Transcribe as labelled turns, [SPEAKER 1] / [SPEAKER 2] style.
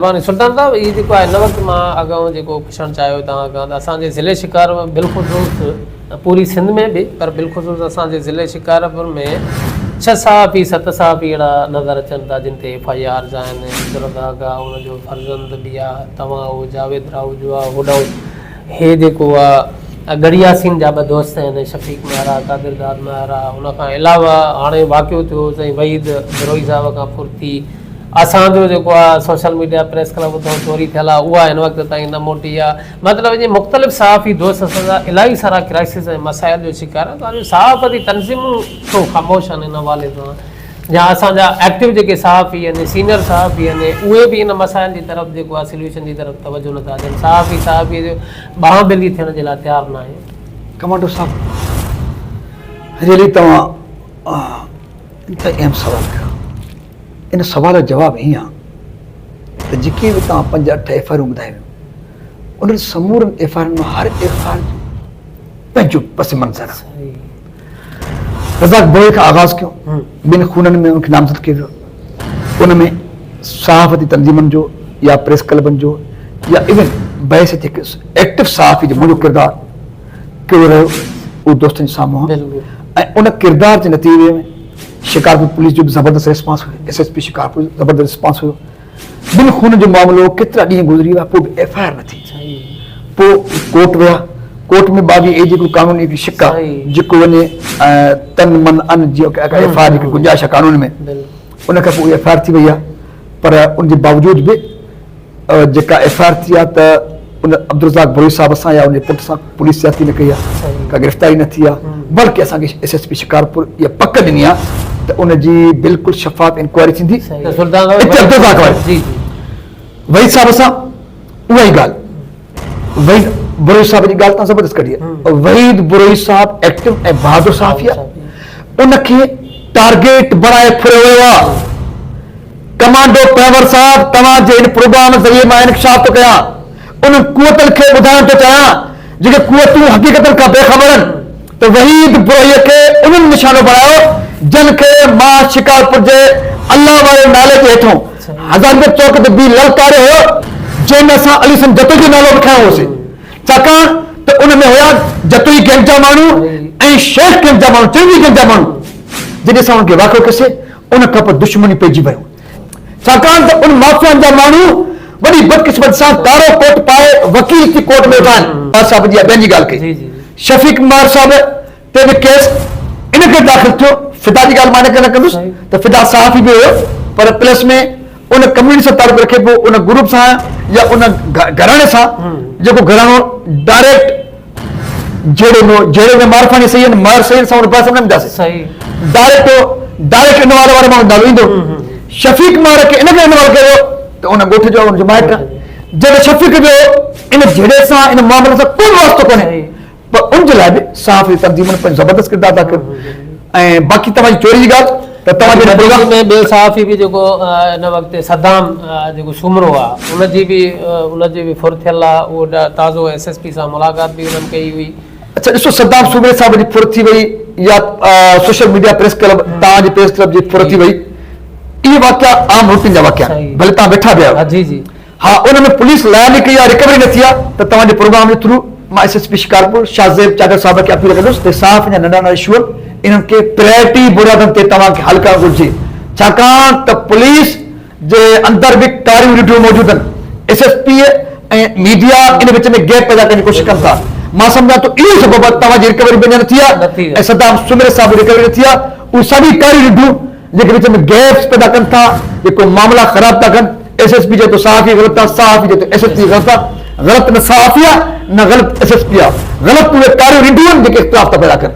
[SPEAKER 1] सुल्तान साहब ये जेको आहे हिन वक़्तु मां अॻाऊं जेको पुछणु चाहियो तव्हां खां त असांजे ज़िले शिकारपुर में बिलख़ुसूस पूरी सिंध में भी पर बिलख़ुसूस असांजे ज़िले शिकारपुर में 6 सहाफ़ी 7 सहाफ़ी अहिड़ा नज़र अचनि था जिन ते FIRs आहिनि। दुर्गा उनजो फर्ज़ंद बि आहे, तव्हां हो जावेद राव जो आहे, होॾो हे जेको आहे गड़ियासीन जा 2 दोस्त आहिनि, शफ़ीक महरा कादिरदाद महरा। उन खां अलावा हाणे वाक़ियो थियो साईं वहीद बरोई साहिब खां फुर्ती असांजो जेको आहे सोशल मीडिया प्रेस क्लब उतां चोरी थियल आहे उहा हिन वक़्तु ताईं न मोटी आहे। मतिलबु ईअं मुख़्तलिफ़ सहाफ़ी दोस्त असांजा इलाही सारा क्राइसिस ऐं मसाइल जो शिकार आहे। तव्हांजो सहाफ़ती तनज़ीमूं छो ख़ामोश आहिनि हिन हवाले सां, या असांजा एक्टिव जेके सहाफ़ी आहिनि सीनियर सहाफ़ी आहिनि उहे बि इन मसाइल जी तरफ़ जेको आहे सोल्यूशन जी तरफ़ तवजो नथा ॾियनि, सहाफ़ी जो ॿांह बेली थियण जे लाइ तयारु न आहे।
[SPEAKER 2] कमांडो साहब रियली तव्हां अहम सवाल कयो। इन सवाल जो जवाब हीअं आहे त जेके बि तव्हां 5-8 FIR ॿुधायूं उन्हनि समूरनि FIR में हर FIR पंहिंजो पस मंज़र आहे। रज़ाक बोए खां आगाज़ कयो, 2 खूननि में उनखे नामज़द कयो वियो। उन में सहाफ़ती तंज़ीमनि जो या प्रेस क्लबनि जो या इवन बहस जेके एक्टिव सहाफ़ी जो मुंहिंजो किरदारु कहिड़ो रहियो उहो दोस्तनि जे साम्हूं आहे। ऐं उन किरदार जे नतीजे में शिकारपुर पुलिस जो भी जबरदस्त रिस्पॉन्स हुयो, SSP शिकारपुर जबरदस्त रिस्पॉन्स हुयो। 2 खून जो मामलो केतिरा ॾींहं गुज़री विया पोइ बि FIR न थी। पोइ कोर्ट विया, कोर्ट में 22A जेको कानूनी हिकिड़ी शिक आहे जेको वञे तन मन अन जीअं FIR जी गुंजाइश आहे कानून में, उन खां पोइ FIR थी वई आहे। पर उनजे बावजूद बि जेका FIR थी आहे त उन अब्दुल रज़ाक बरोई साहिब सां या उनजे पुट सां पुलिस ज्यादती न कई आहे, का गिरफ़्तारी न थी आहे, बल्कि असांखे SSP शिकारपुर इहा पक ॾिनी आहे त उनजी बिल्कुलु शफ़ाफ़ इंक्वायरी थींदी। वहीद साहिब सां उहा ई ॻाल्हि, वहीद बरोई साहिब जी ॻाल्हि तव्हां ज़बरदस्त कढी आहे। वहीद बरोई साहिब एक्टिव ऐं बहादुर सहाफ़ी आहे, उनखे टारगेट बणाए फुरियो वियो आहे। कमांडो पैवर साहिब तव्हांजे इन प्रोग्राम ज़रिए मां इंकशाफ थो कयां, उन कुवतनि खे ॿुधाइण थो चाहियां जेके कुवतूं हक़ीक़तनि खां बेख़बर आहिनि त वहीद बरोईअ खे उन्हनि निशानो बणायो जिन खे मां शिकारपुर जे अल्लाह वारे नाले जे हेठों हज़ारत चौक ते बि ललकारियो हो, जंहिंमें असां अली सन जतोई जो नालो बि खयो होसीं, छाकाणि त उन में हुया जतोई गैंग जा माण्हू ऐं शेख गैंग जा माण्हू, चंगी गैंग जा माण्हू। जॾहिं असां उनखे वाक़ियो कयोसीं उन खां पोइ दुश्मनी पइजी वियो, छाकाणि त उन माफ़ियानि जा माण्हू वॾी बदकिस्मत सां कारो कोट पाए वकील थी कोर्ट में वेठा आहिनि। साहिब जी ॿियनि जी ॻाल्हि कई, शफ़ीक महर साहिब ते बि केस इन करे दाख़िल थियो। फिदा जी ॻाल्हि मां इन करे न कंदुसि त फिदा सहाफ़ी बि हुयो, पर प्लस में उन कम्युनिटी सां तालुक़ रखे पोइ उन ग्रुप सां या उन घराणे सां जेको घराणो डायरेक्ट जहिड़े में मारफानी सही आहिनि, महर सही सां उन पासे न ईंदासीं, डायरेक्ट इनवाल वारो माण्हू नालो ईंदो। शफ़ीक महर खे इन करे इनवाल कयो त उन ॻोठ जो उनजो माइट जॾहिं शफ़ीक जो इन जहिड़े सां इन मामले सां कोई वास्तो कोन्हे, पर उनजे लाइ बि सहाफ़ी तंज़ीमुनि पंहिंजो ज़बरदस्त किरदारु अदा कयो। ऐं बाक़ी तव्हांजी चोरी जी ॻाल्हि त तव्हांजे प्रोग्राम में ॿियो सहाफ़ी बि जेको हिन वक़्तु सदाम जेको सुमरो आहे उनजी बि फुर्तियल आहे, उहो ताज़ो SSP सां मुलाक़ात बि उन्हनि कई हुई। अच्छा ॾिसो, सदाम सुमरे साहिब जी फुर्त थी वई या सोशल मीडिया प्रेस क्लब तव्हांजी प्रेस क्लब जी फुर्त थी वई, इहे वाक़िया आम रूटीन जा वाक़िया भले तव्हां वेठा पिया आहियो। जी जी हा, उन में पुलिस लाइन कई आहे, रिकवरी न थी आहे, त तव्हांजे प्रोग्राम जे थ्रू मां SSP शिकारपुर शाहज़ेब चादर साहिब खे अपील कंदुसि त सहाफ़ी जा नंढा नंढा इशू इन्हनि खे प्रायोरिटी बुनियादनि ते तव्हांखे हल करणु घुरिजे, छाकाणि त पुलिस जे अंदरि बि कारियूं रीडियूं मौजूदु आहिनि। SSP ऐं मीडिया इन विच में गैप पैदा करण जी कोशिशि कनि था। मां सम्झां थो इहो सबबु तव्हांजी रिकवरी बि न थी आहे ऐं सदाम सुमरे साहिब रिकवरी न थी आहे। उहे सभई कारियूं रीडियूं जेके विच में गैप्स पैदा कनि था, जेको मामला ख़राब था कनि। SSP जो तो सहाफ़ी ग़लति आहे, सहाफ़ी जो तो SSP ग़लति आहे। ग़लति न सहाफ़ी आहे न ग़लति SSP आहे, ग़लति उहे कारियूं रीडियूं आहिनि जेके इख़्तिलाफ़ था पैदा कनि।